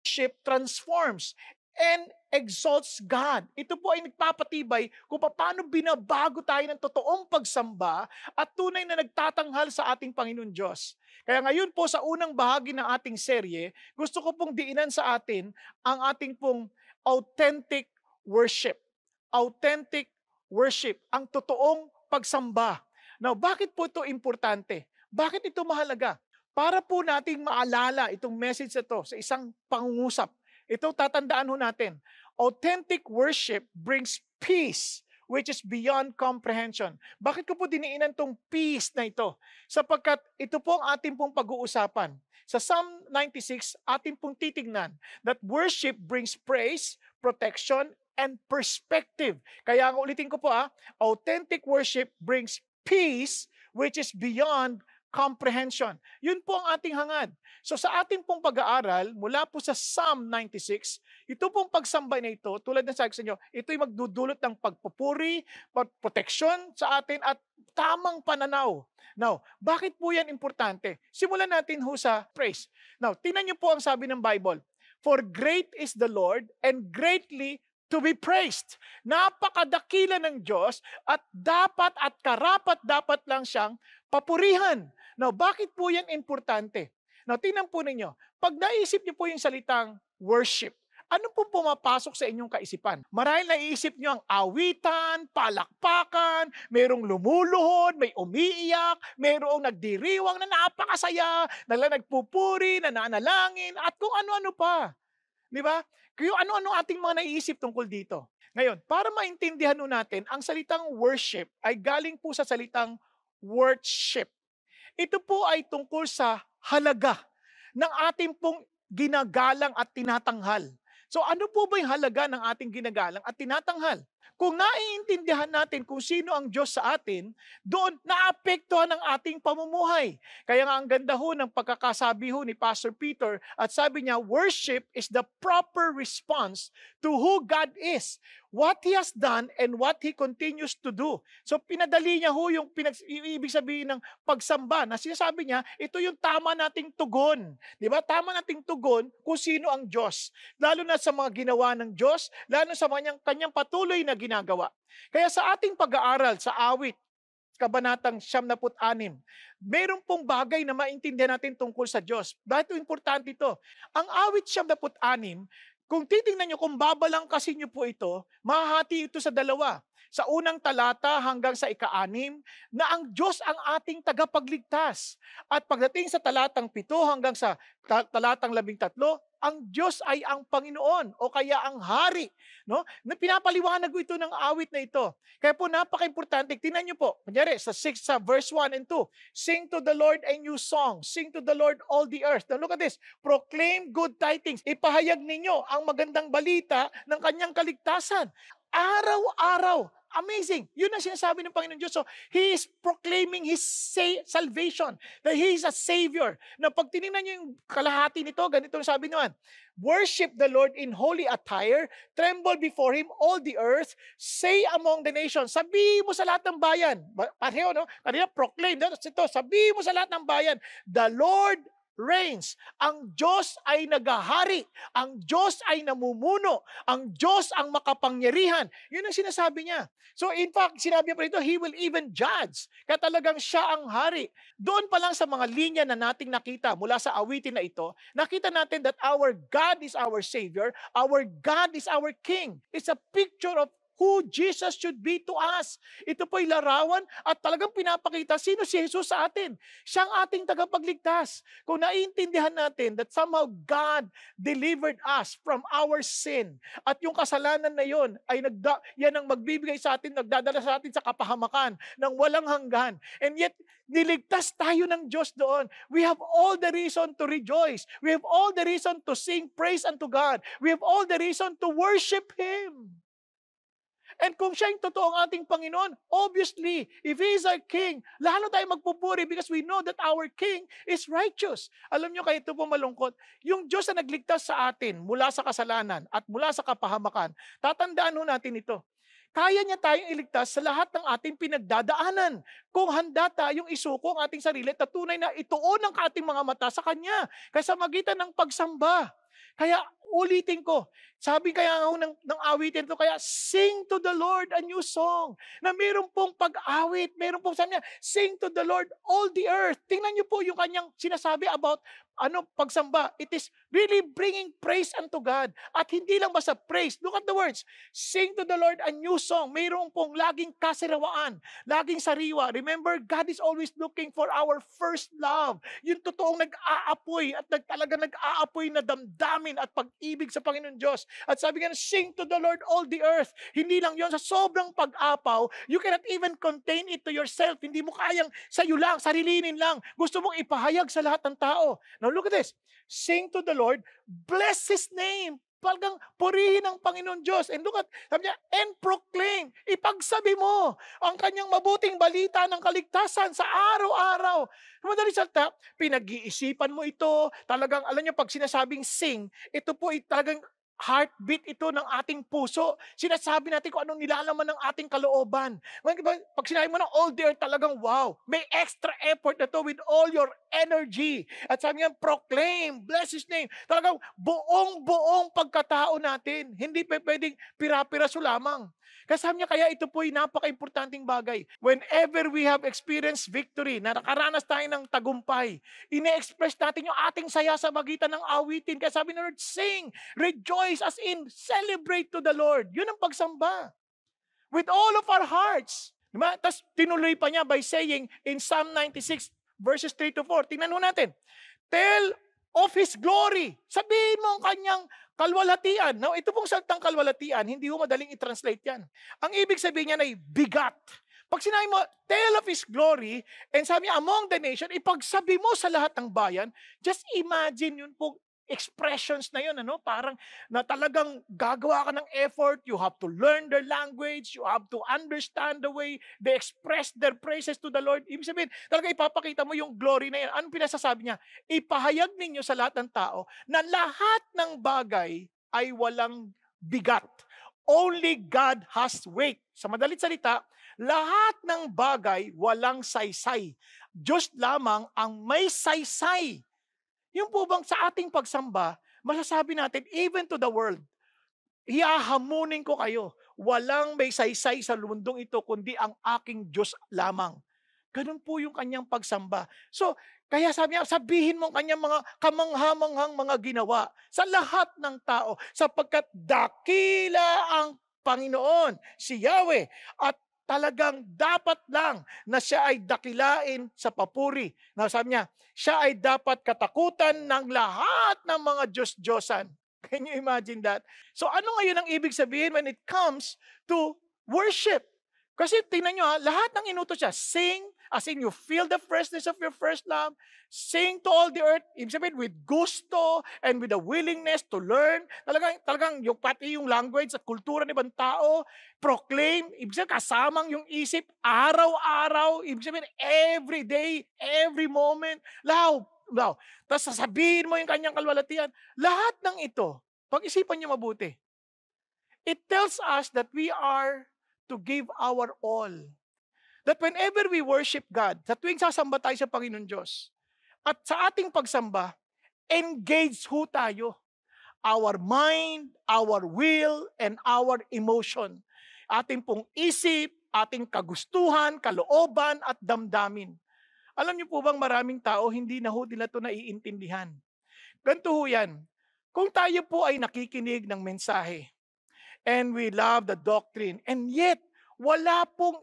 worship transforms and exalts God. Ito po ay nagpapatibay kung paano binabago tayo ng totoong pagsamba at tunay na nagtatanghal sa ating Panginoon Diyos. Kaya ngayon po sa unang bahagi ng ating serye, gusto ko pong diinan sa atin ang ating pong authentic worship. Authentic worship, ang totoong pagsamba. Now, bakit po ito importante? Bakit ito mahalaga? Para po nating maalala itong message na ito sa isang pangungusap. Ito tatandaan ho natin. Authentic worship brings peace which is beyond comprehension. Bakit ko po diniinan tong peace na ito? Sapagkat ito po ang ating pong pag-uusapan. Sa Psalm 96, ating pong titignan that worship brings praise, protection, and perspective. Kaya ang ulitin ko po authentic worship brings peace which is beyond comprehension. Yun po ang ating hangad. So sa ating pong pag-aaral, mula po sa Psalm 96, ito pong pagsamba na ito, tulad ng sabi ko sa inyo, ito'y magdudulot ng pagpupuri, proteksyon sa atin at tamang pananaw. Now, bakit po yan importante? Simulan natin ho sa praise. Now, tingnan niyo po ang sabi ng Bible. For great is the Lord and greatly to be praised. Napakadakila ng Diyos at dapat at karapat dapat lang siyang papurihan. Now, bakit po yan importante? Now, tingnan po ninyo. Pag naisip niyo po yung salitang worship, ano po pumapasok sa inyong kaisipan? Marahil naiisip niyo ang awitan, palakpakan, mayroong lumuluhod, may umiiyak, mayroong nagdiriwang na napakasaya, nagpupuri, nananalangin, at kung ano-ano pa. Di ba? Kaya ano-ano ating mga naiisip tungkol dito. Ngayon, para maintindihan natin, ang salitang worship ay galing po sa salitang worship. Ito po ay tungkol sa halaga ng ating pong ginagalang at tinatanghal. So ano po ba yung halaga ng ating ginagalang at tinatanghal? Kung naiintindihan natin kung sino ang Diyos sa atin, doon naapektuhan ang ating pamumuhay. Kaya nga ang ganda ho ng pagkakasabi ho ni Pastor Peter at sabi niya, worship is the proper response to who God is, what He has done, and what He continues to do. So pinadali niya ho yung ibig sabihin ng pagsamba na sinasabi niya, ito yung tama nating tugon. Di ba? Tama nating tugon kung sino ang Diyos. Lalo na sa mga ginawa ng Diyos, lalo sa kanyang patuloy na ginagawa. Kaya sa ating pag-aaral sa awit, Kabanatang 76, meron pong bagay na maintindihan natin tungkol sa Diyos. Bakit importante ito? Ang awit 76, kung titingnan nyo, kung babalangkasin nyo po ito, mahahati ito sa dalawa. Sa unang talata hanggang sa ika-6, na ang Diyos ang ating tagapagligtas. At pagdating sa talatang 7 hanggang sa talatang 13, ang Diyos ay ang Panginoon o kaya ang Hari. No? Pinapaliwanag ko ito ng awit na ito. Kaya po napaka-importante. Tingnan niyo po, kunyari sa verse 1 and 2, sing to the Lord a new song. Sing to the Lord all the earth. Now look at this. Proclaim good tidings. Ipahayag ninyo ang magandang balita ng kanyang kaligtasan. Araw-araw. Amazing. Yun ang sinasabi ng Panginoon Diyos. So, He is proclaiming His salvation. That He is a Savior. Na pag tinignan niyo yung kalahati nito, ganito ang sabi naman, worship the Lord in holy attire, tremble before Him all the earth, say among the nations. Sabihin mo sa lahat ng bayan. Pareho, no? Kanina, proclaim. Ito, sabihin mo sa lahat ng bayan, the Lord reigns. Ang Diyos ay nagahari. Ang Diyos ay namumuno. Ang Diyos ang makapangyarihan. Yun ang sinasabi niya. So in fact, sinabi niya pa rito, He will even judge. Kaya talagang siya ang hari. Doon pa lang sa mga linya na nating nakita mula sa awitin na ito, nakita natin that our God is our Savior. Our God is our King. It's a picture of who Jesus should be to us. Ito po'y larawan at talagang pinapakita sino si Jesus sa atin. Siya ang ating tagapagligtas. Kung naiintindihan natin that somehow God delivered us from our sin at yung kasalanan na yon ay yan ang magbibigay sa atin, nagdadala sa atin sa kapahamakan ng walang hanggan. And yet, niligtas tayo ng Diyos doon. We have all the reason to rejoice. We have all the reason to sing praise unto God. We have all the reason to worship Him. And kung siya yung totoong ating Panginoon, obviously, if He is our King, lalo tayo magpupuri because we know that our King is righteous. Alam nyo, kaya ito po malungkot, yung Diyos na nagligtas sa atin mula sa kasalanan at mula sa kapahamakan, tatandaan ho natin ito. Kaya niya tayong iligtas sa lahat ng ating pinagdadaanan. Kung handa tayong isuko ang ating sarili at tunay na ituon ang ating mga mata sa Kanya. Kaya sa magitan ng pagsamba. Kaya ulitin ko, sabi kaya nga ng awitin ito, kaya sing to the Lord a new song. Na mayroon pong pag-awit, mayroon pong sabi niya, sing to the Lord all the earth. Tingnan niyo po yung kanyang sinasabi about pagsamba. It is really bringing praise unto God. At hindi lang basta praise. Look at the words. Sing to the Lord a new song. Mayroon pong laging kasirawaan, laging sariwa. Remember, God is always looking for our first love. Yung totoong nag-aapoy at talaga nag-aapoy na damdamin at pag-ibig sa Panginoon Diyos. At sabi nga, sing to the Lord all the earth. Hindi lang yon, sa sobrang pag-apaw, you cannot even contain it to yourself. Hindi mo kayang sa'yo lang, sarilinin lang. Gusto mong ipahayag sa lahat ng tao. Now look at this. Sing to the Lord, bless His name. Talagang purihin ang Panginoon Diyos. And look at, sabi niya, and proclaim. Ipagsabi mo ang kanyang mabuting balita ng kaligtasan sa araw-araw. Madali salita, pinag-iisipan mo ito. Talagang, alam niyo, pag sinasabing sing, ito po talagang heartbeat ito ng ating puso. Sinasabi natin kung anong nilalaman ng ating kalooban. Pag sinabi mo na all there, talagang wow. May extra effort na to with all your energy. At sabi nga, proclaim, bless His name. Talagang buong pagkatao natin. Hindi pwedeng pira-piraso lamang. Kasi sabi niya, kaya ito po'y napaka-importanting bagay. Whenever we have experienced victory, na nakaranas tayo ng tagumpay, ine-express natin yung ating saya sa magitan ng awitin. Kaya sabi ng Lord, sing, rejoice, as in, celebrate to the Lord. Yun ang pagsamba. With all of our hearts. Diba? Tapos tinuloy pa niya by saying in Psalm 96, verses 3 to 4, tingnan mo natin, tell of His glory. Sabihin mo ang kanyang kalwalhatian. Now, ito pong salitang kalwalhatian, hindi mo madaling i-translate yan. Ang ibig sabihin niya ay bigat. Pag sinabi mo, tell of His glory, and sabi niya, among the nation, ipagsabi mo sa lahat ng bayan, just imagine yun po, expressions na yun, parang na talagang gagawa ka ng effort, you have to learn their language, you have to understand the way they express their praises to the Lord. Ibig sabihin, talaga ipapakita mo yung glory na yan. Anong pinasasabi niya? Ipahayag ninyo sa lahat ng tao na lahat ng bagay ay walang bigat. Only God has weight. Sa madalit salita, lahat ng bagay walang saysay. Diyos lamang ang may saysay. Yung po bang sa ating pagsamba, masasabi natin, even to the world, ihahamunin ko kayo. Walang may saysay sa mundong ito, kundi ang aking Diyos lamang. Ganun po yung kanyang pagsamba. So, kaya sabi niya, sabihin mo ang kanyang mga kamanghamanghang mga ginawa sa lahat ng tao, sapagkat dakila ang Panginoon, si Yahweh, at talagang dapat lang na siya ay dakilain sa papuri. Na sabi niya, siya ay dapat katakutan ng lahat ng mga Diyos-Diyosan. Can you imagine that? So ano ngayon ang ibig sabihin when it comes to worship? Kasi tingnan nyo lahat ng inutos siya, sing, as in you feel the freshness of your first love, sing to all the earth, ibig sabihin with gusto and with a willingness to learn, talagang yung pati yung language at kultura ng ibang tao, proclaim, ibig sabihin kasamang yung isip, araw-araw, ibig sabihin every day, every moment, loud. Tapos sasabihin mo yung kanyang kalwalhatian, lahat ng ito, pag-isipan niyo mabuti. It tells us that we are to give our all. That whenever we worship God, sa tuwing sasamba tayo sa Panginoon Diyos, at sa ating pagsamba, engage ho tayo. Our mind, our will, and our emotion. Ating pong isip, ating kagustuhan, kalooban, at damdamin. Alam niyo po bang maraming tao, hindi na ho nila ito naiintindihan. Ganito ho yan. Kung tayo po ay nakikinig ng mensahe, and we love the doctrine, and yet, wala pong,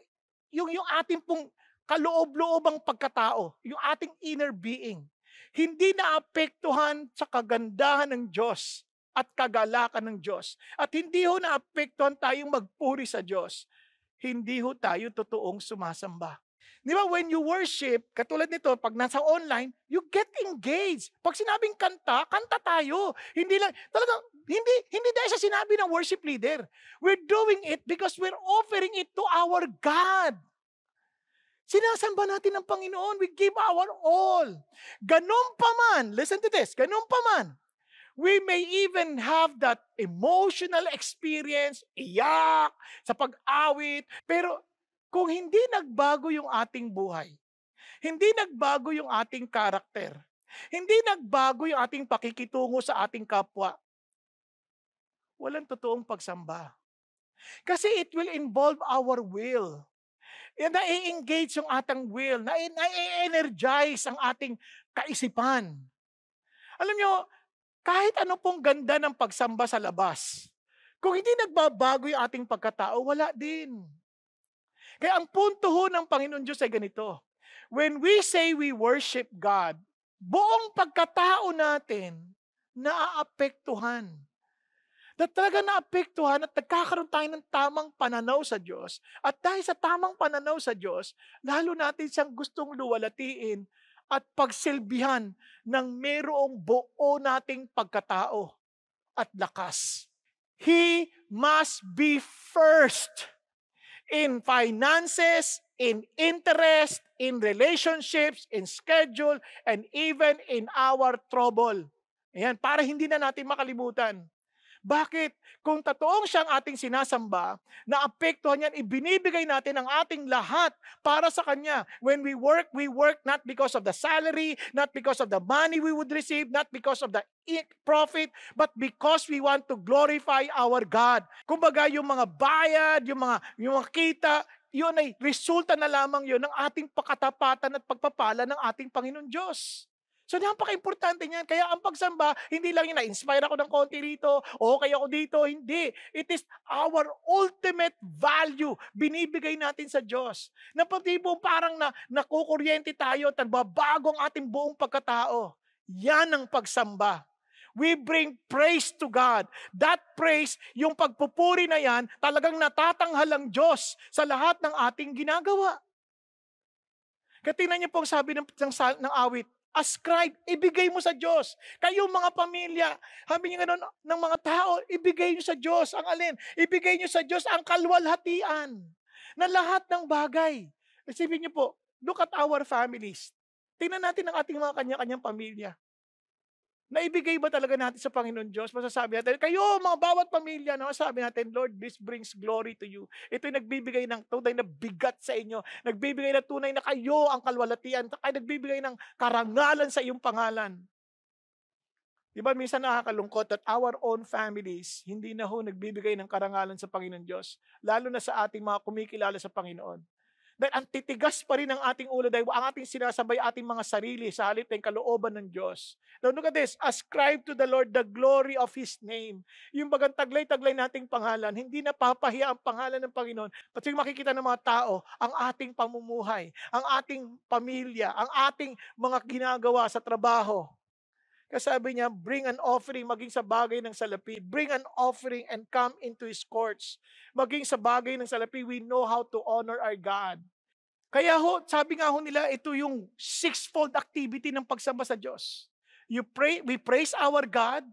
yung ating pong kaloob-loobang pagkatao, yung ating inner being, hindi naapektuhan sa kagandahan ng Diyos at kagalakan ng Diyos, at hindi ho naapektuhan tayong magpuri sa Diyos, hindi ho tayo totoong sumasamba. Di ba, when you worship, katulad nito, pag nasa online, you get engaged. Pag sinabing kanta, kanta tayo. Hindi lang, talagang, hindi dahil sa sinabi ng worship leader. We're doing it because we're offering it to our God. Sinasamba natin ng Panginoon. We give our all. Ganun pa man, listen to this, ganun pa man, we may even have that emotional experience, iyak, sa pag-awit, pero kung hindi nagbago yung ating buhay, hindi nagbago yung ating karakter, Hindi nagbago yung ating pakikitungo sa ating kapwa. Walang totoong pagsamba. Kasi it will involve our will. Yan, nai-engage yung ating will, nai-energize ang ating kaisipan. Alam nyo, kahit ano pong ganda ng pagsamba sa labas, kung hindi nagbabago yung ating pagkatao, wala din. Kaya ang punto ho ng Panginoon Diyos ay ganito. When we say we worship God, buong pagkatao natin naaapektuhan. Na talaga naapektuhan at nagkakaroon tayo ng tamang pananaw sa Diyos. At dahil sa tamang pananaw sa Diyos, lalo natin siyang gustong luwalatiin at pagsilbihan ng mayroong buo nating pagkatao at lakas. He must be first in finances, in interest, in relationships, in schedule, and even in our trouble. Ayan, para hindi na natin makalimutan. Bakit? Kung totoong siyang ating sinasamba, naapektuhan yan, ibinibigay natin ang ating lahat para sa Kanya. When we work not because of the salary, not because of the money we would receive, not because of the profit, but because we want to glorify our God. Kumbaga, yung mga bayad, yung mga kita, yun ay resulta na lamang yun ng ating pakatapatan at pagpapala ng ating Panginoon Diyos. So, napaka-importante niyan. Kaya ang pagsamba, hindi lang yung na-inspire ako ng konti rito, okay ako dito, hindi. It is our ultimate value. Binibigay natin sa Diyos. Na pati po parang nakukuryente tayo at nagbabago ang ating buong pagkatao. Yan ang pagsamba. We bring praise to God. That praise, yung pagpupuri na yan, talagang natatanghal ang Diyos sa lahat ng ating ginagawa. Kaya tingnan niyo po ang sabi ng awit, ascribe, ibigay mo sa Diyos. Kayo mga pamilya, sabi niyo gano'n ng mga tao, ibigay niyo sa Diyos ang alin? Ibigay niyo sa Diyos ang kalwalhatian na lahat ng bagay. Isipin niyo po, look at our families. Tingnan natin ang ating mga kanya-kanyang pamilya. Naibigay ba talaga natin sa Panginoon Diyos? Masasabi natin, kayo mga bawat pamilya, sabi natin, Lord, this brings glory to you. Ito'y nagbibigay ng tunay na bigat sa inyo. Nagbibigay ng tunay na kayo ang kalwalatian. Ay nagbibigay ng karangalan sa iyong pangalan. Diba minsan nakakalungkot that our own families, hindi na ho nagbibigay ng karangalan sa Panginoon Diyos. Lalo na sa ating mga kumikilala sa Panginoon. Dahil ang titigas pa rin ng ating ulo dahil ang ating sinasabay ating mga sarili sa halip ng kalooban ng Diyos. Now look at this, ascribe to the Lord the glory of His name. Yung bagang taglay-taglay nating pangalan, hindi napapahiya ang pangalan ng Panginoon. Pati makikita ng mga tao, ang ating pamumuhay, ang ating pamilya, ang ating mga ginagawa sa trabaho. Kasi sabi niya, bring an offering, maging sa bagay ng salapi. Bring an offering and come into His courts. Maging sa bagay ng salapi, we know how to honor our God. Kaya ho, sabi nga ho nila, ito yung sixfold activity ng pagsamba sa Diyos. We praise our God,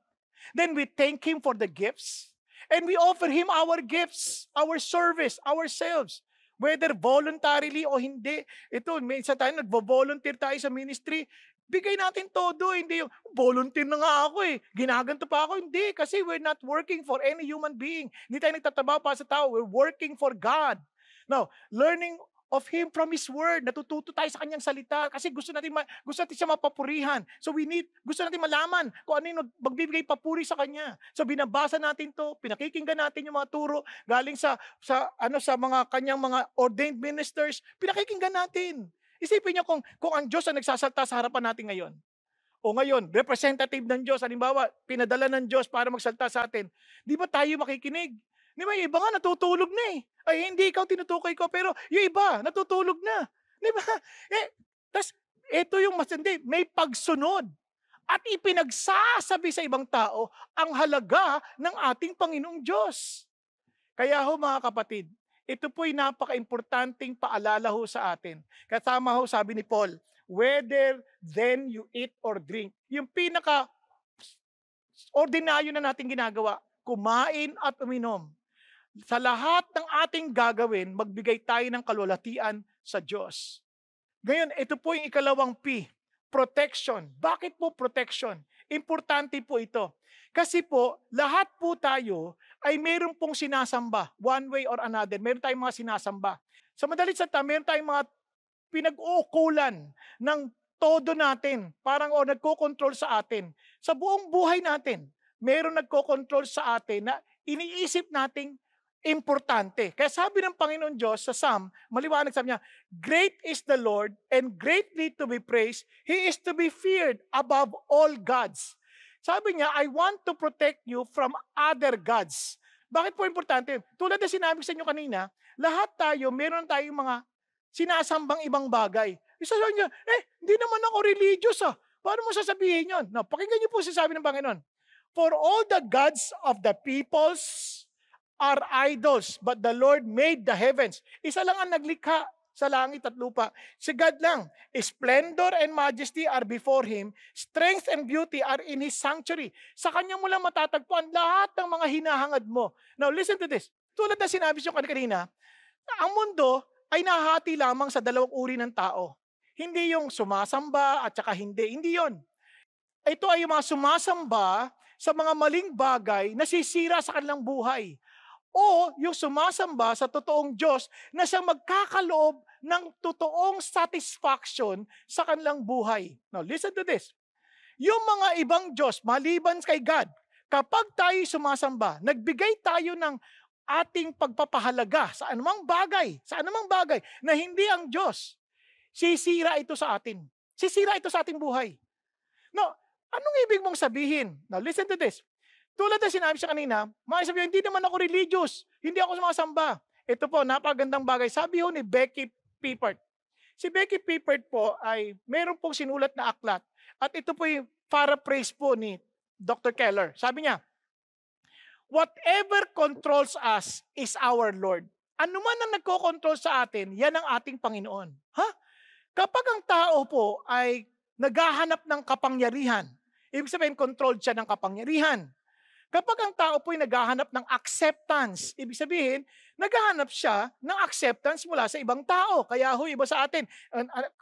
then we thank Him for the gifts, and we offer Him our gifts, our service, ourselves. Whether voluntarily o hindi. Ito, minsan tayo nagvo-volunteer tayo sa ministry, bigay natin todo, hindi yung volunteer na nga ako ginaganto pa ako, hindi, kasi we're not working for any human being. Hindi tayo nagtatrabaho para sa tao, we're working for God. Now, learning of Him from His Word, natututo tayo sa Kanyang salita kasi gusto natin siya mapapurihan. So gusto natin malaman kung ano yung magbibigay papuri sa Kanya. So binabasa natin to, pinakikinggan natin yung mga turo galing sa mga Kanyang mga ordained ministers, pinakikinggan natin. Isipin niyo kung ang Diyos ang nagsasalta sa harapan natin ngayon. O ngayon, representative ng Diyos, halimbawa, pinadala ng Diyos para magsalta sa atin. Di ba tayo makikinig? Di ba, yung iba nga natutulog na Ay, hindi ikaw tinutukoy ko, pero yung iba natutulog na. Di ba? Tas, ito yung masindi, may pagsunod. At ipinagsasabi sa ibang tao ang halaga ng ating Panginoong Diyos. Kaya ho mga kapatid, ito po'y napaka-importanting paalala ho sa atin. Kasama ho sabi ni Paul, whether then you eat or drink. Yung pinaka-ordinaryo na natin ginagawa, kumain at uminom. Sa lahat ng ating gagawin, magbigay tayo ng kalwalatian sa Diyos. Ngayon, ito po yung ikalawang P, protection. Bakit po protection? Importante po ito. Kasi po, lahat po tayo ay meron pong sinasamba, one way or another. Meron tayong mga sinasamba. Sa madalit salita, meron tayong mga pinag-uukulan ng todo natin, parang nagko-control sa atin. Sa buong buhay natin, meron nagko-control sa atin na iniisip nating importante. Kaya sabi ng Panginoon Diyos sa Psalm, maliwanag sabi niya, "Great is the Lord and greatly to be praised. He is to be feared above all gods." Sabi niya, "I want to protect you from other gods." Bakit po importante? Tulad na sinabi sa inyo kanina, lahat tayo, meron tayong mga sinasambang ibang bagay. Isasabi niya, hindi naman ako religious ah. Paano mo sasabihin yun? No, pakinggan niyo po sasabi ng Panginoon. "For all the gods of the peoples are idols, but the Lord made the heavens." Isa lang ang naglikha sa langit at lupa. Si God lang. "Splendor and majesty are before Him. Strength and beauty are in His sanctuary." Sa Kanya mo lang matatagpuan lahat ng mga hinahangad mo. Now, listen to this. Tulad na sinabi siyo kanina, ang mundo ay nahati lamang sa dalawang uri ng tao. Hindi yung sumasamba at saka hindi. Hindi yon. Ito ay yung mga sumasamba sa mga maling bagay na sisira sa kanilang buhay. O yung sumasamba sa totoong Diyos na siyang magkakaloob ng totoong satisfaction sa kanilang buhay. Now, listen to this. Yung mga ibang Diyos, maliban kay God, kapag tayo sumasamba, nagbigay tayo ng ating pagpapahalaga sa anumang bagay na hindi ang Diyos, sisira ito sa atin. Sisira ito sa ating buhay. No, anong ibig mong sabihin? Now, listen to this. Tulad na sinabi siya kanina, sabihin, hindi naman ako religious, hindi ako sumasamba. Ito po, napagandang bagay. Sabi ho ni Becky Pippert. Si Becky Pippert po ay meron pong sinulat na aklat. At ito po yung paraphrase po ni Dr. Keller. Sabi niya, "Whatever controls us is our Lord." Ano man ang nagko-control sa atin, yan ang ating Panginoon. Kapag ang tao po ay naghahanap ng kapangyarihan, ibig sabihin, controlled siya ng kapangyarihan. Kapag ang tao po ay naghahanap ng acceptance, ibig sabihin, naghahanap siya ng acceptance mula sa ibang tao. Kaya iba sa atin,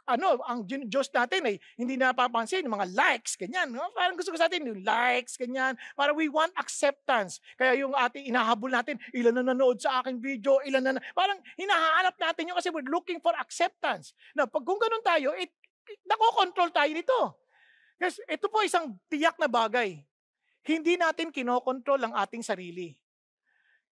ang Diyos natin ay hindi napapansin, yung mga likes, ganyan. Parang gusto ko sa atin, yung likes, ganyan. Parang we want acceptance. Kaya yung ating inahabol natin, ilan na nanood sa aking video, parang hinahanap natin yun kasi we're looking for acceptance. Now, kung ganun tayo, nakokontrol tayo nito. Kasi ito po isang tiyak na bagay. Hindi natin kinokontrol ang ating sarili.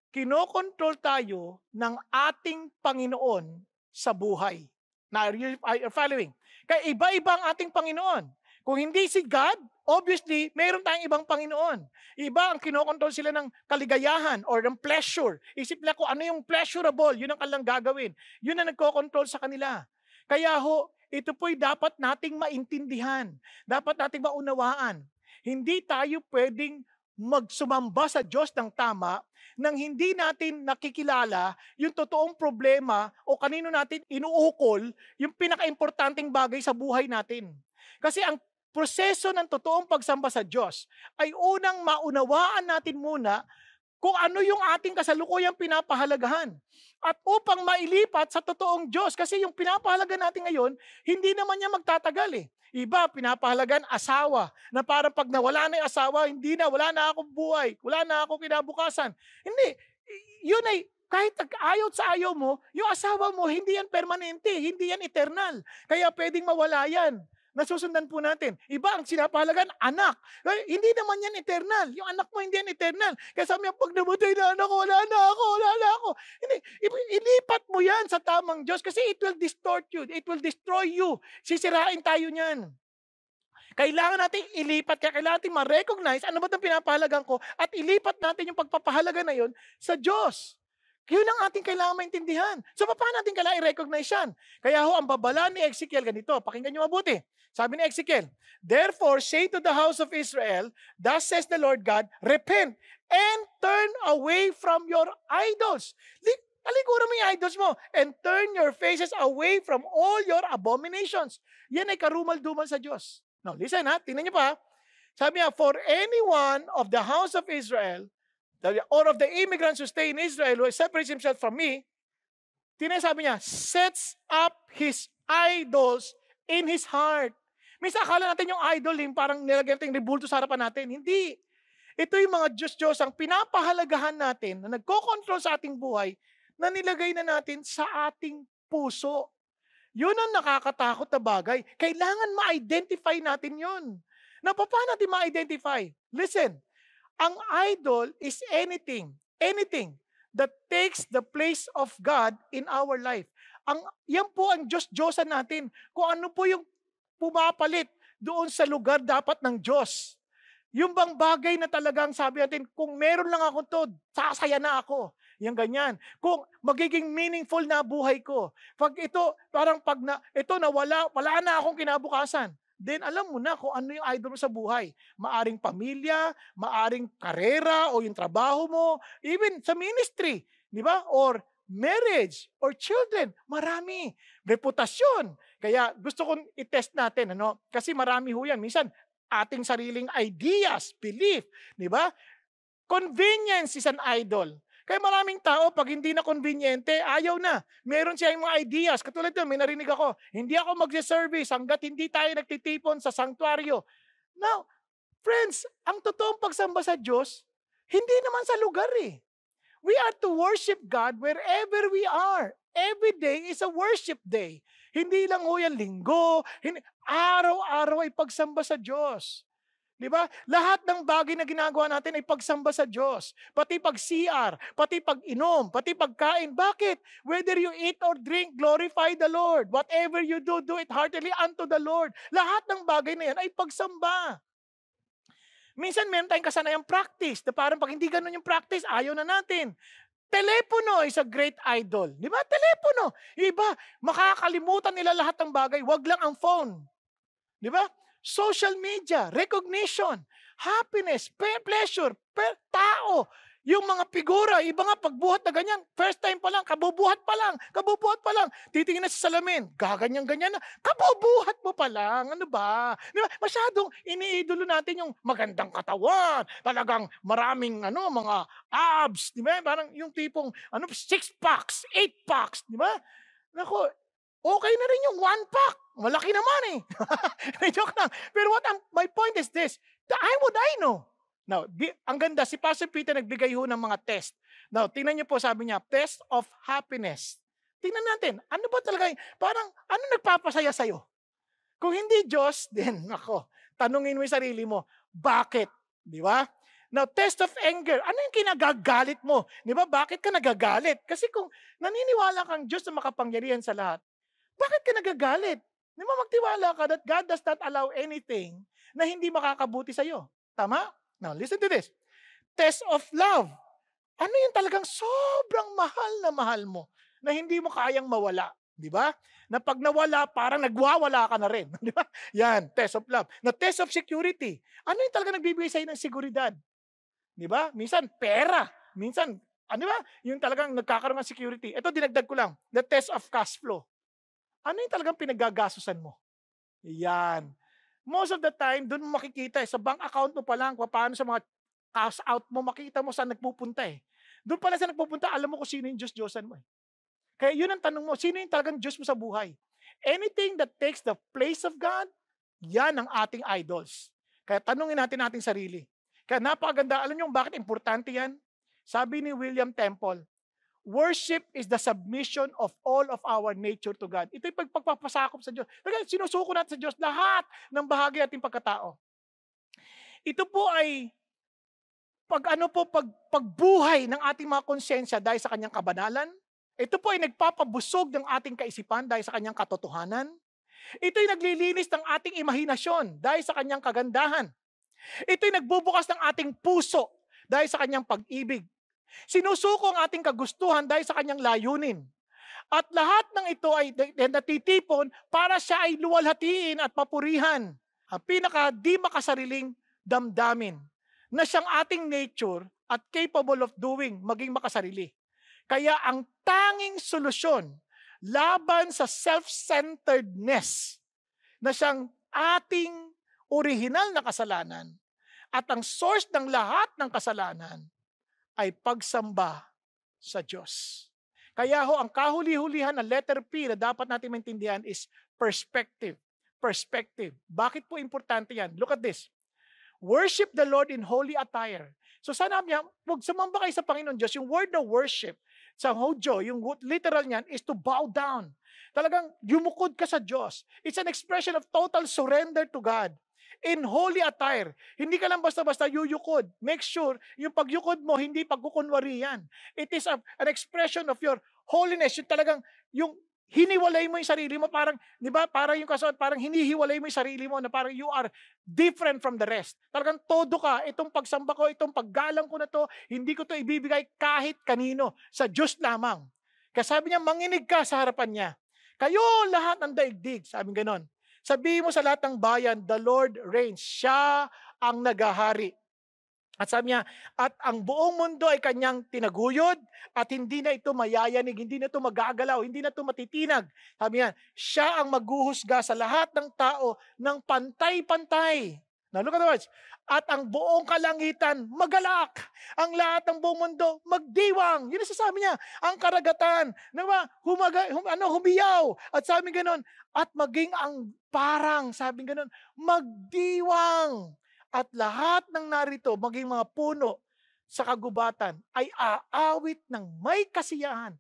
Kinokontrol tayo ng ating Panginoon sa buhay. Now, are you following? Kaya iba-iba ang ating Panginoon. Kung hindi si God, obviously, mayroon tayong ibang Panginoon. Iba ang kinokontrol sila ng kaligayahan or ng pleasure. Isip nila kung ano yung pleasurable, yun ang kanilang gagawin. Yun ang nagkokontrol sa kanila. Kaya ito po'y dapat nating maintindihan. Dapat nating maunawaan. Hindi tayo pwedeng magsumamba sa Diyos ng tama nang hindi natin nakikilala yung totoong problema o kanino natin inuukol yung pinaka-importanting bagay sa buhay natin. Kasi ang proseso ng totoong pagsamba sa Diyos ay unang maunawaan natin muna kung ano yung ating kasalukuyang pinapahalagahan. At upang mailipat sa totoong Diyos, kasi yung pinapahalaga natin ngayon, hindi naman niya magtatagal eh. Iba, pinapahalagan asawa, na parang pag nawala na yung asawa, wala na akong buhay, wala na akong kinabukasan. Hindi, yun ay, kahit ayaw sa ayaw mo, yung asawa mo, hindi yan permanente, hindi yan eternal. Kaya pwedeng mawala yan. Nasusundan po natin. Iba ang sinapahalagan, anak. Hindi naman yan eternal. Yung anak mo hindi yan eternal. Kaya sabi niya, pag namatay na anak ko, wala na ako. Hindi, ilipat mo yan sa tamang Diyos kasi it will distort you. It will destroy you. Sisirain tayo niyan. Kailangan natin ilipat, kaya kailangan natin ma-recognize ano ba itong pinapahalagan ko at ilipat natin yung pagpapahalaga na yun sa Diyos. Yun ang ating kailangan maintindihan. So, paano natin kailangan i-recognize yan? Kaya ang babala ni Ezekiel ganito, pakinggan nyo mabuti. Sabi ni Ezekiel, "Therefore say to the house of Israel, thus says the Lord God, repent and turn away from your idols." Talikuran mo yung idols mo and turn your faces away from all your abominations. Yan ay karumal-dumal sa Diyos. Now, listen tingnan nyo pa. Sabi niya, "For anyone of the house of Israel, or of the immigrants who stay in Israel, who separates himself from me," sabi niya, "sets up his idols in his heart." Minsan akala natin yung idol, yung parang nilagyan natin yung rebulto sa harapan natin. Hindi. Ito yung mga Diyos ang pinapahalagahan natin na nagko-control sa ating buhay na nilagay na natin sa ating puso. Yun ang nakakatakot na bagay. Kailangan ma-identify natin yun. Na paano natin ma-identify? Listen, ang idol is anything that takes the place of God in our life. Yan po ang Diyos-Diyosan natin. Kung ano po yung pumapalit doon sa lugar dapat ng Diyos. Yung bang bagay na talagang sabi natin, kung meron lang ako to, sasaya na ako. Yung ganyan. Kung magiging meaningful na buhay ko. Pag ito, parang ito nawala, wala na akong kinabukasan. Then alam mo na kung ano yung idol mo sa buhay. Maaring pamilya, maaring karera, o yung trabaho mo, even sa ministry, di ba? Or marriage, or children, marami. Reputasyon. Kaya gusto kong i-test natin, kasi marami ho yan. Minsan, ating sariling ideas, belief, di ba? Convenience is an idol. Kaya maraming tao, pag hindi na conveniente, ayaw na. Meron siyang mga ideas. Katulad doon, may narinig ako, hindi ako magse-service hanggat hindi tayo nagtitipon sa sanctuaryo. Now, friends, ang totoong pagsamba sa Diyos, hindi naman sa lugar eh. We are to worship God wherever we are. Every day is a worship day. Hindi lang ho yan linggo, araw-araw ay pagsamba sa Diyos. Di ba? Lahat ng bagay na ginagawa natin ay pagsamba sa Diyos. Pati pag-CR, pati pag-inom, pati pagkain. Bakit? Whether you eat or drink, glorify the Lord. Whatever you do, do it heartily unto the Lord. Lahat ng bagay na yan ay pagsamba. Minsan meron tayong kasanayang practice na parang pag hindi ganun yung practice, ayaw na natin. Telepono is a great idol. Di ba? Telepono. Iba, makakalimutan nila lahat ng bagay. Wag lang ang phone. Di ba? Social media, recognition, happiness, pleasure, tao. Yung mga figura, iba nga pagbuhat na ganyan, first time pa lang, kabubuhat pa lang. Titingin na sa salamin, gaganyan-ganyan na, kabubuhat mo pa lang, ano ba? Di ba? Masyadong iniidolo natin yung magandang katawan, talagang maraming mga abs, di ba? Parang yung tipong 6 packs, 8 packs, di ba? Nako, okay na rin yung 1 pack. Malaki naman eh. Joke lang. Pero my point is this, I know. Now, ang ganda, si Pastor Peter nagbigay ho ng mga test. Now, tingnan niyo po, sabi niya, test of happiness. Tingnan natin, ano ba talaga, parang, ano nagpapasaya sa'yo? Kung hindi Diyos, then, tanungin mo yung sarili mo, bakit? Di ba? Now, test of anger, ano yung kinagagalit mo? Di ba? Bakit ka nagagalit? Kasi kung naniniwala kang Diyos na makapangyarihan sa lahat, bakit ka nagagalit? Di ba magtiwala ka that God does not allow anything na hindi makakabuti sa'yo? Tama? Now, listen to this. Test of love. Ano yung talagang sobrang mahal mo na hindi mo kayang mawala? Di ba? Na pag nawala, parang nagwawala ka na rin. Di ba? Yan, test of love. Na test of security. Ano yung talagang nagbibigay sa'yo ng seguridad? Di ba? Minsan, pera. Minsan, di ba? Yung talagang nagkakaroon ng security. Ito, dinagdag ko lang. The test of cash flow. Ano yung talagang pinaggagastusan mo? Yan. Most of the time, doon mo makikita sa bank account mo pa lang, paano sa mga cash out mo, makita mo saan nagpupunta eh. Doon pala sa nagpupunta, alam mo kung sino yung Diyos-Diyosan mo eh. Kaya yun ang tanong mo, sino yung talagang Diyos mo sa buhay? Anything that takes the place of God, yan ang ating idols. Kaya tanungin natin ating sarili. Kaya napakaganda, alam niyo bakit importante yan? Sabi ni William Temple, worship is the submission of all of our nature to God. Ito yung pagpapasakop sa Diyos. Sinusuko natin sa Diyos lahat ng bahagi ating pagkatao. Ito po ay pagbuhay ng ating mga konsensya dahil sa kanyang kabanalan. Ito po ay nagpapabusog ng ating kaisipan dahil sa kanyang katotohanan. Ito ay naglilinis ng ating imahinasyon dahil sa kanyang kagandahan. Ito ay nagbubukas ng ating puso dahil sa kanyang pag-ibig. Sinusuko ang ating kagustuhan dahil sa kanyang layunin. At lahat ng ito ay natitipon para siya ay luwalhatiin at papurihan. Ang pinaka di makasariling damdamin na siyang ating nature at capable of doing maging makasarili. Kaya ang tanging solusyon laban sa self-centeredness na siyang ating orihinal na kasalanan at ang source ng lahat ng kasalanan ay pagsamba sa Diyos. Kaya ang kahuli-hulihan na letter P na dapat natin maintindihan is perspective. Perspective. Bakit po importante yan? Look at this. Worship the Lord in holy attire. So sanabi niya, huwag sumamba kayo sa Panginoon Diyos. Yung word na worship, sa Hodyo, yung literal niyan is to bow down. Talagang yumukod ka sa Diyos. It's an expression of total surrender to God. In holy attire. Hindi ka lang basta-basta yuyukod. Make sure, yung pagyukod mo, hindi pagkukunwari yan. It is an expression of your holiness. Yung talagang, yung hiniwalay mo yung sarili mo, parang, di ba, parang yung kasuot, parang hinihiwalay mo yung sarili mo na parang you are different from the rest. Talagang todo ka, itong pagsamba ko, itong paggalang ko na to, hindi ko to ibibigay kahit kanino, sa Diyos lamang. Kaya sabi niya, manginig ka sa harapan niya. Kayo lahat ng daigdig, sabi ganon. Sabihin mo sa lahat ng bayan, the Lord reigns. Siya ang nagahari. At sabi niya, at ang buong mundo ay kanyang tinaguyod at hindi na ito mayayanig, hindi na ito magagalaw, hindi na ito matitinag. Sabi niya, siya ang maghuhusga sa lahat ng tao ng pantay-pantay. Now look at the words. At ang buong kalangitan magalak. Ang lahat ng buong mundo magdiwang. Yun ang sasabi niya. Ang karagatan, humiyaw. At sabi ganon, at maging ang parang, sabi ganon, magdiwang. At lahat ng narito, maging mga puno sa kagubatan, ay aawit ng may kasiyahan.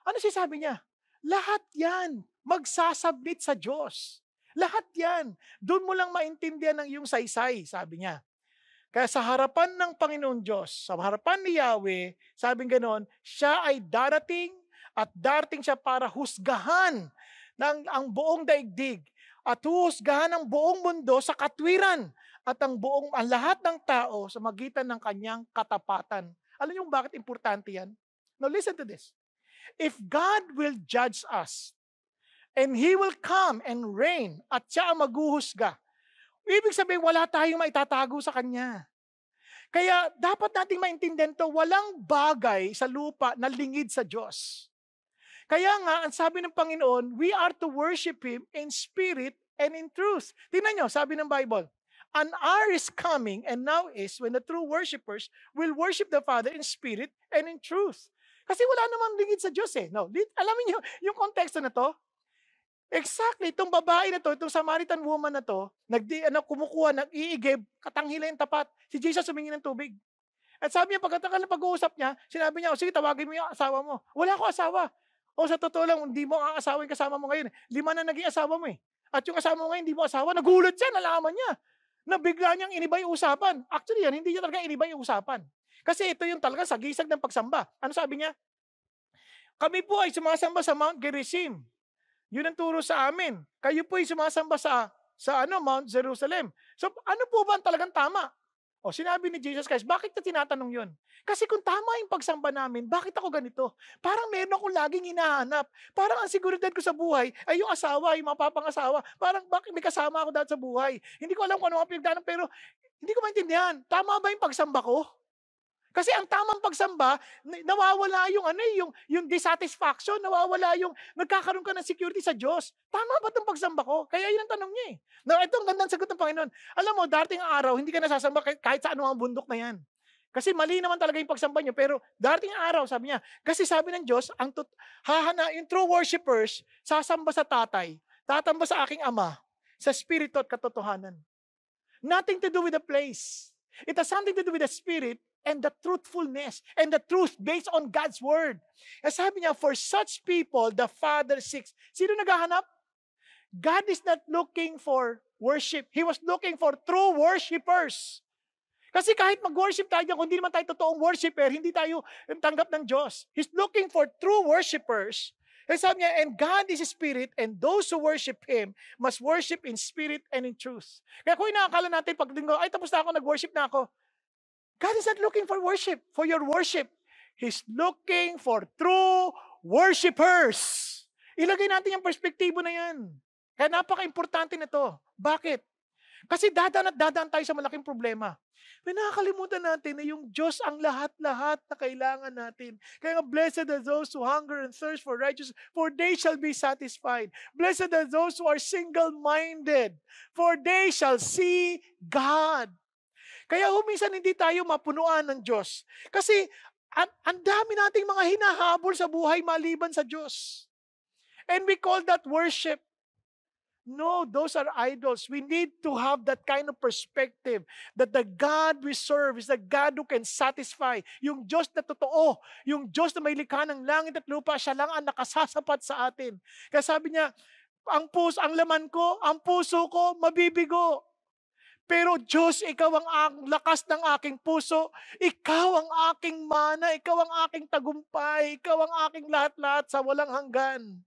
Ano sabi niya? Lahat yan, magsasubmit sa Diyos. Lahat yan. Doon mo lang maintindihan ng iyong saysay, sabi niya. Kaya sa harapan ng Panginoon Diyos, sa harapan ni Yahweh, sabi ganon, siya ay darating at darating siya para husgahan ang buong daigdig at husgahan ang buong mundo sa katwiran at ang lahat ng tao sa magitan ng kanyang katapatan. Alam niyo bakit importante yan? Now listen to this. If God will judge us, and He will come and reign, at siya ang maghuhusga, ibig sabihin wala tayong maitatago sa Kanya. Kaya dapat nating maintindihan to, walang bagay sa lupa na lingid sa Diyos. Kaya nga, ang sabi ng Panginoon, we are to worship Him in spirit and in truth. Tingnan nyo, sabi ng Bible, an hour is coming and now is when the true worshipers will worship the Father in spirit and in truth. Kasi wala namang lingid sa Diyos eh. No, alam niyo yung konteksto na to? Exactly, itong babae na to, itong Samaritan woman na to, kumukuha, nag-iigib, katanghila yung tapat. Si Jesus humingi ng tubig. At sabi niya, pagkatanggal na pag-uusap niya, sinabi niya, sige, tawagin mo yung asawa mo. Wala ko asawa. O sa totoo lang, hindi mo ang asawa yung kasama mo ngayon. 5 na naging asawa mo eh. At yung asawa mo ngayon, hindi mo asawa. Nagulat siya, nalaman niya. Na bigla niyang inibay usapan. Actually yan, hindi niya talaga inibay usapan. Kasi ito yung talaga sagisag ng pagsamba. Ano sabi niya? Kami po ay sumasamba sa Mount Gerizim. Yun ang turo sa amin. Kayo po ay sumasamba sa Mount Jerusalem. So ano po ba ang talagang tama? O sinabi ni Jesus Christ, bakit na tinatanong yun? Kasi kung tama yung pagsamba namin, bakit ako ganito? Parang meron akong laging hinahanap. Parang ang seguridad ko sa buhay ay yung asawa, yung mapapangasawa. Parang bakit may kasama ako dahil sa buhay? Hindi ko alam kung ano ang pinagdaanan, pero hindi ko maintindihan. Tama ba yung pagsamba ko? Kasi ang tamang pagsamba, nawawala yung dissatisfaction, nawawala yung nagkakaroon ka ng security sa Diyos. Tama ba itong pagsamba ko? Kaya yun ang tanong niya eh. Now, ito ang gandang sagot ng Panginoon. Alam mo, darating ang araw, hindi ka nasasamba kahit sa anumang bundok na yan. Kasi mali naman talaga yung pagsamba niyo, pero darating ang araw, sabi niya, kasi sabi ng Diyos, yung true worshipers, sasamba sa tatay, tatamba sa aking ama, sa spirito at katotohanan. Nothing to do with the place. It has something to do with the spirit and the truthfulness and the truth based on God's word. At sabi niya, for such people, the Father seeks. Sino naghahanap? God is not looking for worship. He was looking for true worshipers. Kasi kahit mag-worship tayo dyan, kung hindi naman tayo totoong worshiper, hindi tayo tanggap ng Diyos. He's looking for true worshipers. At sabi niya, and God is a spirit, and those who worship Him must worship in spirit and in truth. Kaya kung inaakala natin, pag linggo, ay tapos na ako, nag-worship na ako. God is not looking for worship, for your worship. He's looking for true worshipers. Ilagay natin yung perspektibo na yan. Kaya napaka-importante nito. Bakit? Kasi dadaan tayo sa malaking problema. May nakakalimutan natin na yung Diyos ang lahat-lahat na kailangan natin. Kaya nga, blessed are those who hunger and thirst for righteousness, for they shall be satisfied. Blessed are those who are single-minded, for they shall see God. Kaya minsan hindi tayo mapunuan ng Diyos. Kasi ang dami nating mga hinahabol sa buhay maliban sa Diyos. And we call that worship. No, those are idols. We need to have that kind of perspective that the God we serve is the God who can satisfy. Yung Diyos na totoo, yung Diyos na may likha ng langit at lupa, siya lang ang nakasasapat sa atin. Kaya sabi niya, ang laman ko, ang puso ko, mabibigo. Pero Diyos, ikaw ang lakas ng aking puso, ikaw ang aking mana, ikaw ang aking tagumpay, ikaw ang aking lahat-lahat sa walang hanggan.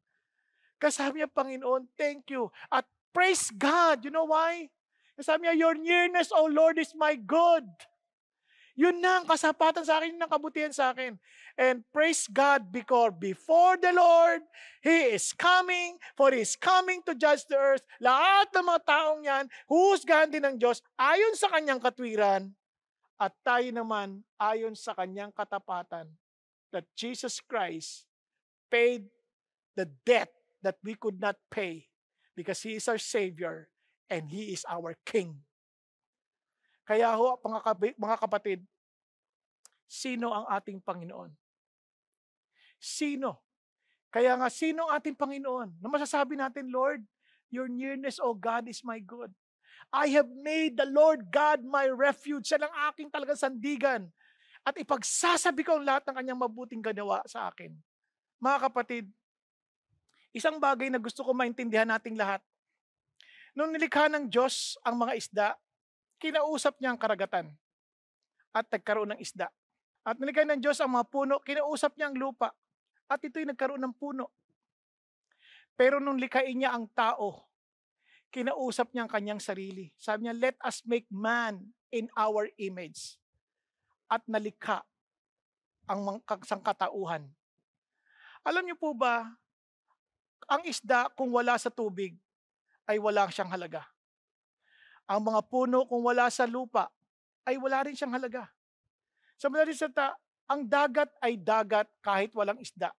Kasabi niya, Panginoon, thank you. At praise God. You know why? Kasabi niya, your nearness, O Lord, is my good. Yun na ang kasapatan sa akin, yun ang kabutihan sa akin. And praise God because before the Lord, He is coming, for He is coming to judge the earth. Lahat ng mga taong yan, huhusgahan din ng Diyos ayon sa kanyang katwiran at tayo naman ayon sa kanyang katapatan. That Jesus Christ paid the debt that we could not pay because He is our Savior and He is our King. Kaya ho, mga kapatid, sino ang ating Panginoon? Sino? Kaya nga, sino ang ating Panginoon? Na masasabi natin, Lord, your nearness, O God, is my good. I have made the Lord God my refuge. Siya lang aking talagang sandigan. At ipagsasabi ko ang lahat ng kanyang mabuting ginawa sa akin. Mga kapatid, isang bagay na gusto ko maintindihan nating lahat. Nung nilikha ng Diyos ang mga isda, kinausap niya ang karagatan at nagkaroon ng isda. At nilikha ng Diyos ang mga puno, kinausap niya ang lupa at ito'y nagkaroon ng puno. Pero nung likhain niya ang tao, kinausap niya ang kanyang sarili. Sabi niya, let us make man in our image. At nalikha ang sangkatauhan. Alam niyo po ba, ang isda kung wala sa tubig ay wala siyang halaga. Ang mga puno kung wala sa lupa ay wala rin siyang halaga. Sa madaling salita, ang dagat ay dagat kahit walang isda.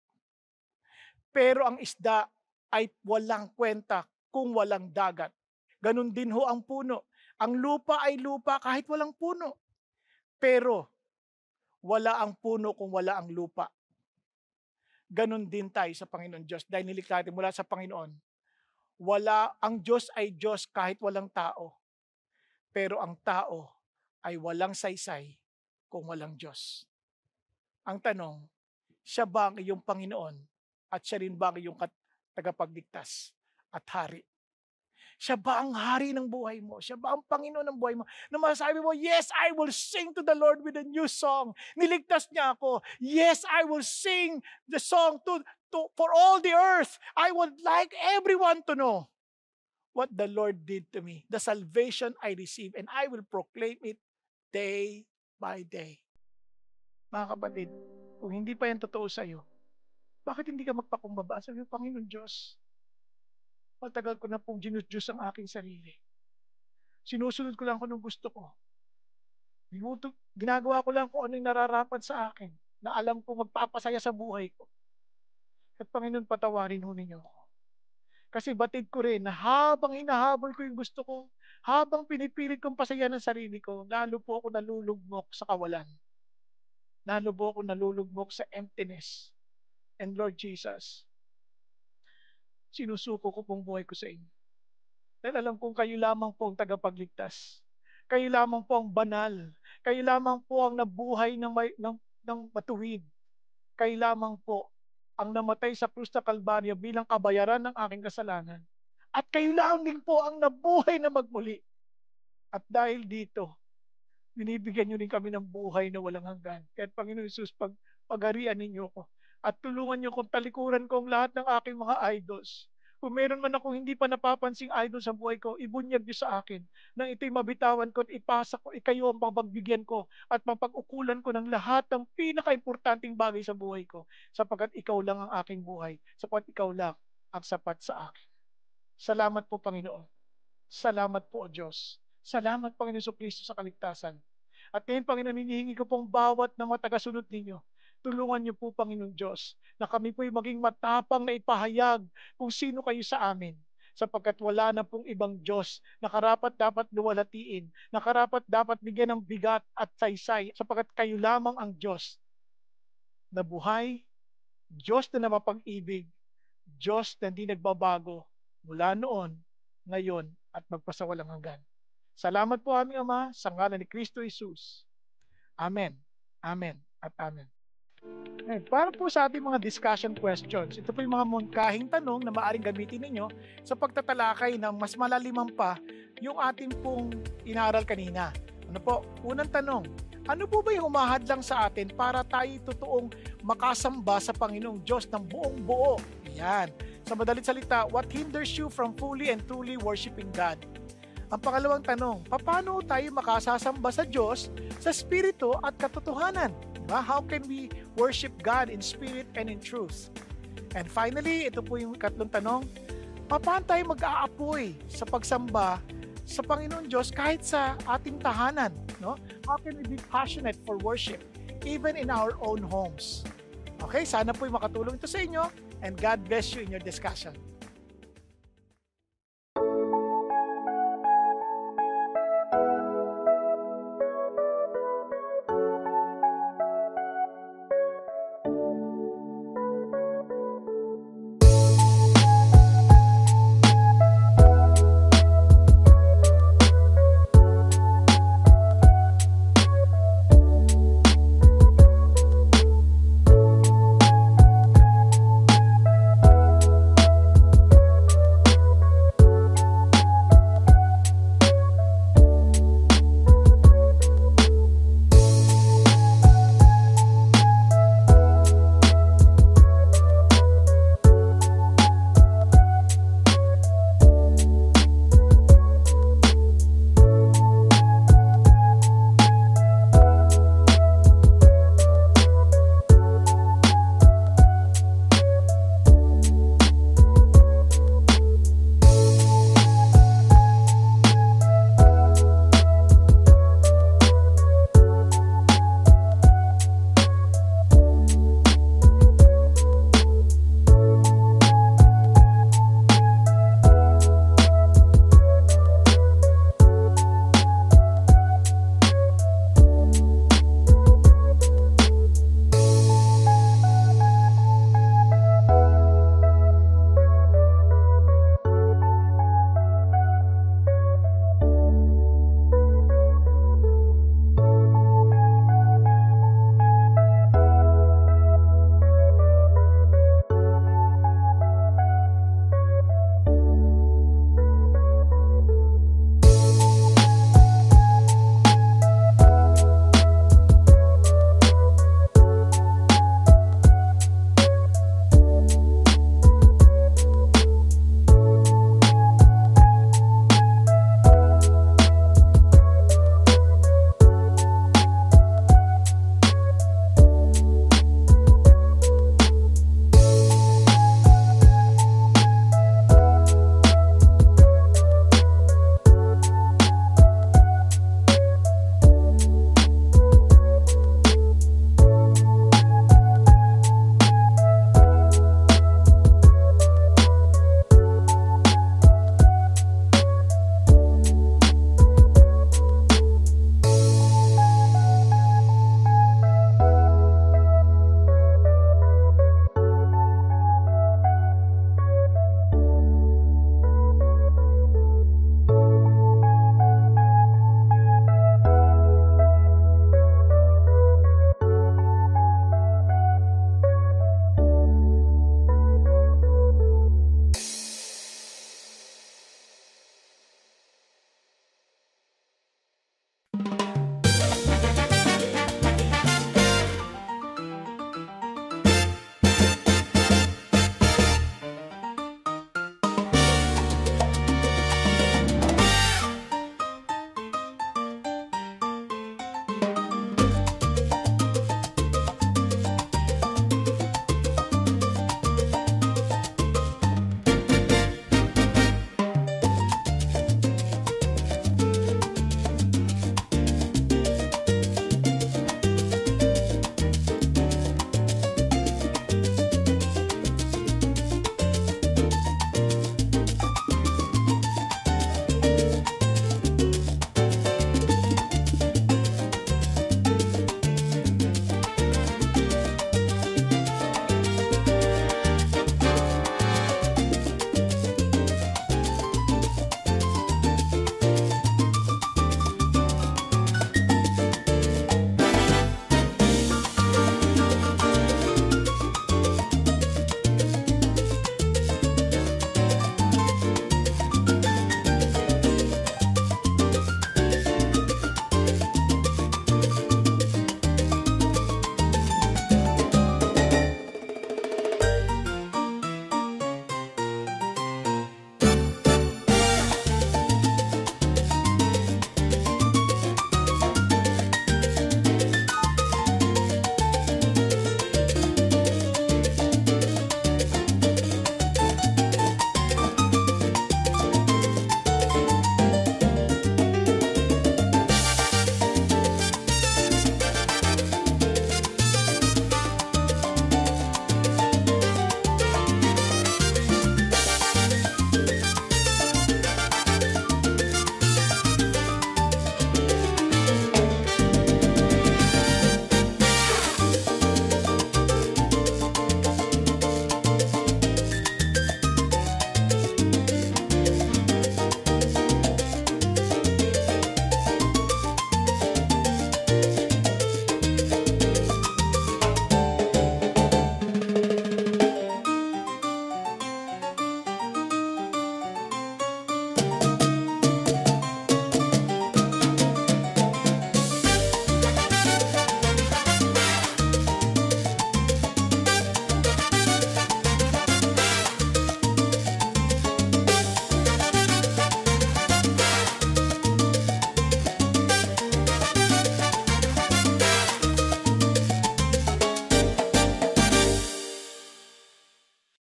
Pero ang isda ay walang kwenta kung walang dagat. Ganon din ho ang puno. Ang lupa ay lupa kahit walang puno. Pero wala ang puno kung wala ang lupa. Ganon din tayo sa Panginoon Diyos. Dahil nilikha natin mula sa Panginoon. Ang Diyos ay Diyos kahit walang tao. Pero ang tao ay walang saysay kung walang Diyos. Ang tanong, siya ba ang iyong Panginoon at siya rin ba ang iyong tagapagligtas at hari? Siya ba ang hari ng buhay mo? Siya ba ang Panginoon ng buhay mo? Na masasabi mo, yes, I will sing to the Lord with a new song. Niligtas niya ako. Yes, I will sing the song for all the earth. I would like everyone to know what the Lord did to me, the salvation I received, and I will proclaim it day by day. Mga kapatid, kung hindi pa yan totoo sa iyo, bakit hindi ka magpakumbaba? Sabi mo, Panginoon Diyos, matagal ko na pong ginudiyos ang aking sarili. Sinusunod ko lang kung anong gusto ko. Ginagawa ko lang kung ano yung nararapat sa akin, na alam ko magpapasaya sa buhay ko. At Panginoon, patawarin ho ninyo ako. Kasi batid ko rin na habang hinahabol ko yung gusto ko, habang pinipilit kong pasaya ng sarili ko, lalo po ako nalulugmok sa kawalan. Lalo po ako nalulugmok sa emptiness. And Lord Jesus, sinusuko ko pong buhay ko sa inyo. Dahil alam kong kayo lamang po ang tagapagligtas. Kayo lamang po ang banal. Kayo lamang po ang nabuhay ng matuwid. Kayo lamang po ang namatay sa krus na Kalbaryo bilang kabayaran ng aking kasalanan. At kayo lang din po ang nabuhay na magmuli. At dahil dito, binibigyan niyo rin kami ng buhay na walang hanggan. Kaya Panginoon Jesus, pagharian ninyo ko. At tulungan niyo kong talikuran ko ang lahat ng aking mga idols. Kung meron man akong hindi pa napapansing idol sa buhay ko, ibunyag niyo sa akin. Nang ito'y mabitawan ko at ipasa ko, ikayo ang pagbigyan ko at mapag-ukulan ko ng lahat ng pinaka-importanting bagay sa buhay ko. Sapagkat ikaw lang ang aking buhay. Sapagkat ikaw lang ang sapat sa akin. Salamat po, Panginoon. Salamat po, O Diyos. Salamat, Panginoon Jesucristo, sa kaligtasan. At ngayon, Panginoon, hinihingi ko pong bawat ng mga tagasunod ninyo. Tulungan niyo po, Panginoon Diyos, na kami po'y maging matapang na ipahayag kung sino kayo sa amin. Sapagkat wala na pong ibang Diyos na karapat dapat luwalhatiin, na karapat dapat bigyan ng bigat at saysay, sapagkat kayo lamang ang Diyos na buhay, Diyos na napapag-ibig, Diyos na hindi nagbabago mula noon, ngayon, at magpasawalang hanggan. Salamat po aming Ama, sa ngalan ni Kristo Jesus. Amen. Amen at amen. Ngayon, para po sa ating mga discussion questions, ito po yung mga mungkahing tanong na maaaring gamitin ninyo sa pagtatalakay ng mas malalimang pa yung ating pong inaral kanina. Ano po? Unang tanong, ano po ba yung humahadlang sa atin para tayo totoong makasamba sa Panginoong Diyos ng buong buo? Yan. Sa madalit salita, what hinders you from fully and truly worshiping God? Ang pangalawang tanong, paano tayo makasasamba sa Diyos sa Espiritu at katotohanan? How can we worship God in spirit and in truth? And finally, ito po yung ikatlong tanong, paano tayo mag-aapoy sa pagsamba sa Panginoon Diyos kahit sa ating tahanan? No? How can we be passionate for worship even in our own homes? Okay, sana po makatulong ito sa inyo, and God bless you in your discussion.